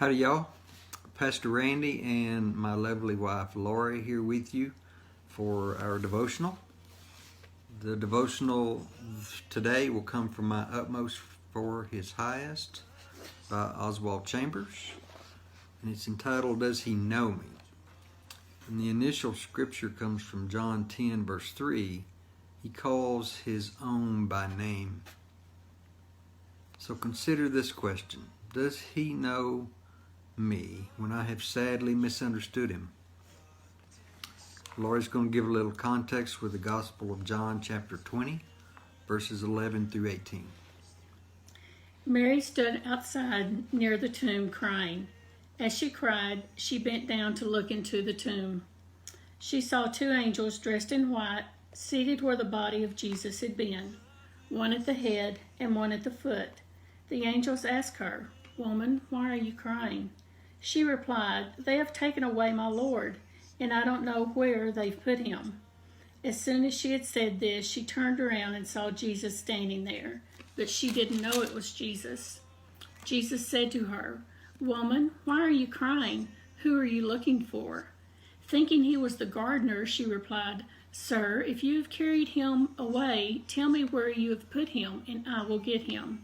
Howdy y'all, Pastor Randy and my lovely wife Laurie here with you for our devotional. The devotional today will come from My Utmost for His Highest by Oswald Chambers, and it's entitled, Does He Know Me? And the initial scripture comes from John 10 verse 3. He calls His own by name. So consider this question. Does He know me when I have sadly misunderstood Him? Laurie's going to give a little context with the Gospel of John chapter 20 verses 11 through 18. Mary stood outside near the tomb crying. As she cried, she bent down to look into the tomb. She saw two angels dressed in white seated where the body of Jesus had been, one at the head and one at the foot. The angels asked her, "Woman, why are you crying?" She replied, "They have taken away my Lord, and I don't know where they've put him." As soon as she had said this, she turned around and saw Jesus standing there, but she didn't know it was Jesus. Jesus said to her, "Woman, why are you crying? Who are you looking for?" Thinking he was the gardener, she replied, "Sir, if you have carried him away, tell me where you have put him, and I will get him."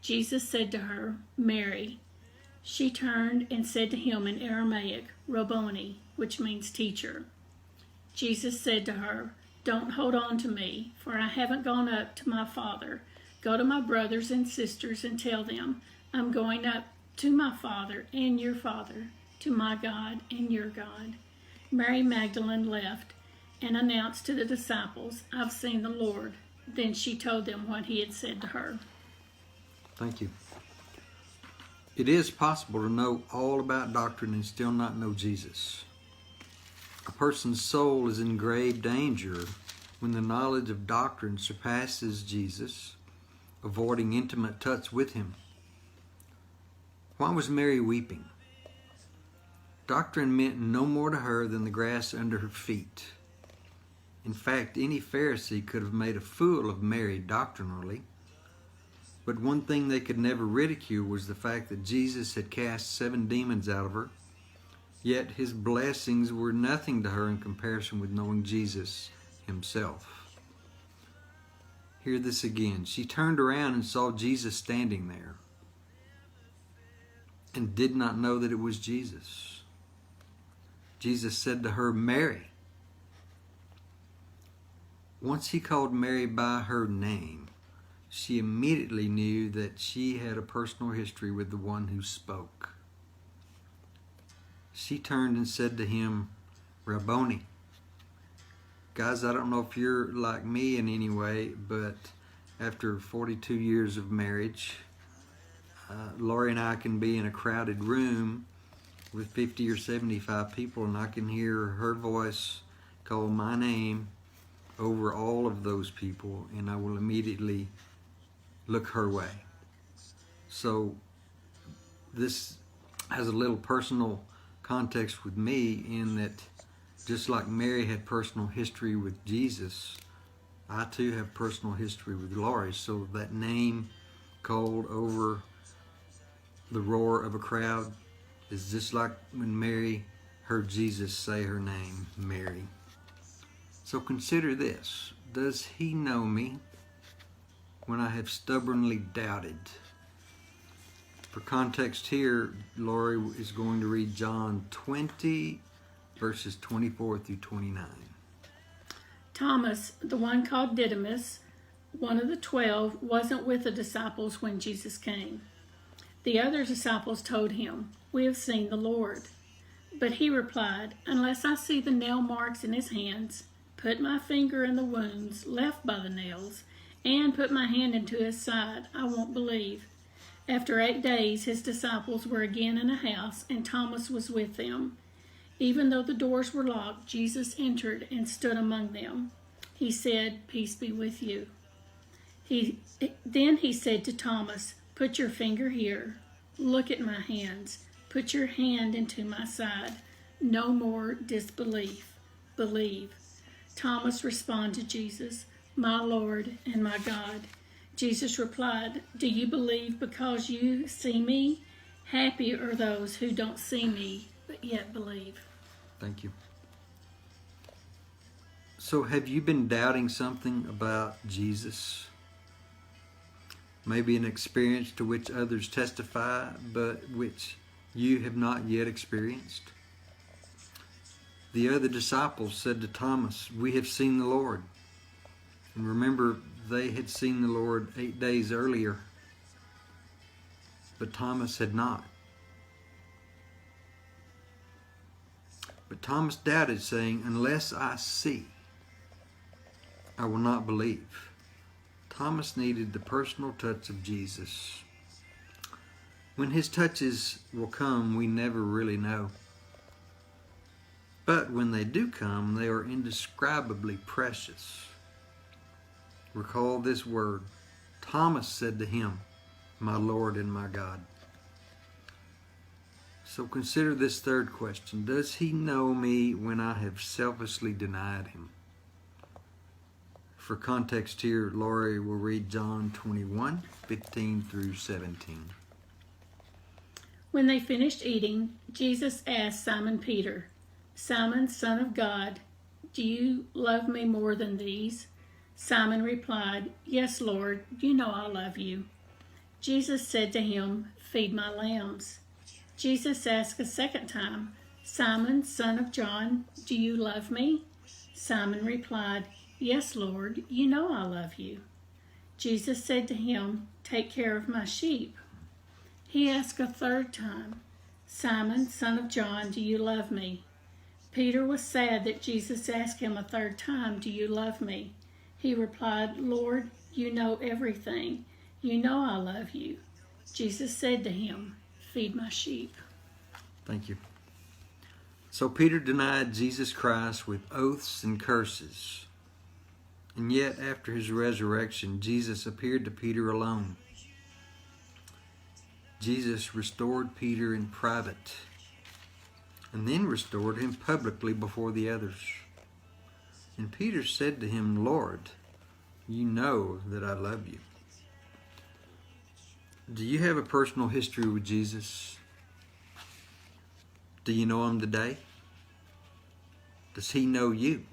Jesus said to her, "Mary." She turned and said to him in Aramaic, "Rabboni," which means teacher. Jesus said to her, "Don't hold on to me, for I haven't gone up to my Father. Go to my brothers and sisters and tell them, I'm going up to my Father and your Father, to my God and your God." Mary Magdalene left and announced to the disciples, "I've seen the Lord." Then she told them what he had said to her. Thank you. It is possible to know all about doctrine and still not know Jesus. A person's soul is in grave danger when the knowledge of doctrine surpasses Jesus, avoiding intimate touch with him. Why was Mary weeping? Doctrine meant no more to her than the grass under her feet. In fact, any Pharisee could have made a fool of Mary doctrinally. But one thing they could never ridicule was the fact that Jesus had cast 7 demons out of her, yet his blessings were nothing to her in comparison with knowing Jesus himself. Hear this again. She turned around and saw Jesus standing there and did not know that it was Jesus. Jesus said to her, "Mary." Once he called Mary by her name, she immediately knew that she had a personal history with the one who spoke. She turned and said to him, "Rabboni." Guys, I don't know if you're like me in any way, but after 42 years of marriage, Laurie and I can be in a crowded room with 50 or 75 people, and I can hear her voice call my name over all of those people, and I will immediately look her way. So this has a little personal context with me in that just like Mary had personal history with Jesus, I too have personal history with Laurie. So that name called over the roar of a crowd is just like when Mary heard Jesus say her name, Mary. So consider this. Does he know me when I have stubbornly doubted? For context here, Laurie is going to read John 20, verses 24 through 29. Thomas, the one called Didymus, one of the 12, wasn't with the disciples when Jesus came. The other disciples told him, "We have seen the Lord." But he replied, "Unless I see the nail marks in his hands, put my finger in the wounds left by the nails, and put my hand into his side, I won't believe." After 8 days, his disciples were again in a house, and Thomas was with them. Even though the doors were locked, Jesus entered and stood among them. He said, "Peace be with you." Then he said to Thomas, "Put your finger here. Look at my hands. Put your hand into my side. No more disbelief. Believe." Thomas responded to Jesus, "My Lord and my God." Jesus replied, "Do you believe because you see me? Happy are those who don't see me, but yet believe. Thank you. So have you been doubting something about Jesus? Maybe an experience to which others testify, but which you have not yet experienced? The other disciples said to Thomas, "We have seen the Lord." And remember, they had seen the Lord 8 days earlier, but Thomas had not. But Thomas doubted, saying, "Unless I see, I will not believe." Thomas needed the personal touch of Jesus. When his touches will come, we never really know. But when they do come, they are indescribably precious. Recall this word. Thomas said to him, "My Lord and my God." So consider this third question. Does he know me when I have selfishly denied him? For context here, Laurie will read John 21, 15 through 17. When they finished eating, Jesus asked Simon Peter, "Simon, son of God, do you love me more than these?" Simon replied, "Yes, Lord, you know I love you." Jesus said to him, "Feed my lambs." Jesus asked a second time, "Simon, son of John, do you love me?" Simon replied, "Yes, Lord, you know I love you." Jesus said to him, "Take care of my sheep." He asked a third time, "Simon, son of John, do you love me?" Peter was sad that Jesus asked him a third time, "Do you love me?" He replied, "Lord, you know everything. You know I love you." Jesus said to him, "Feed my sheep." Thank you. So Peter denied Jesus Christ with oaths and curses. And yet, after his resurrection, Jesus appeared to Peter alone. Jesus restored Peter in private, and then restored him publicly before the others. And Peter said to him, "Lord, you know that I love you." Do you have a personal history with Jesus? Do you know him today? Does he know you?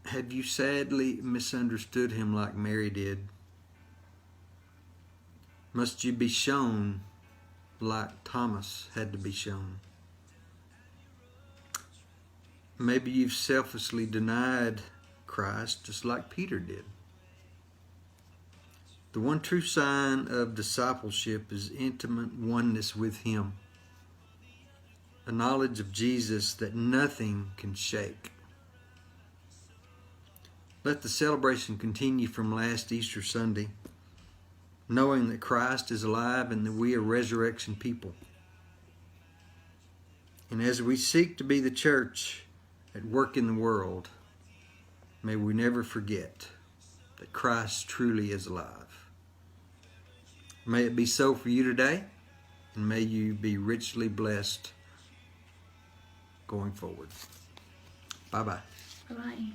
Have you sadly misunderstood him like Mary did? Must you be shown like Thomas had to be shown? Maybe you've selfishly denied Christ just like Peter did. The one true sign of discipleship is intimate oneness with him, a knowledge of Jesus that nothing can shake. Let the celebration continue from last Easter Sunday, knowing that Christ is alive and that we are resurrection people. And as we seek to be the church at work in the world, may we never forget that Christ truly is alive. May it be so for you today, and may you be richly blessed going forward. Bye-bye. Bye-bye.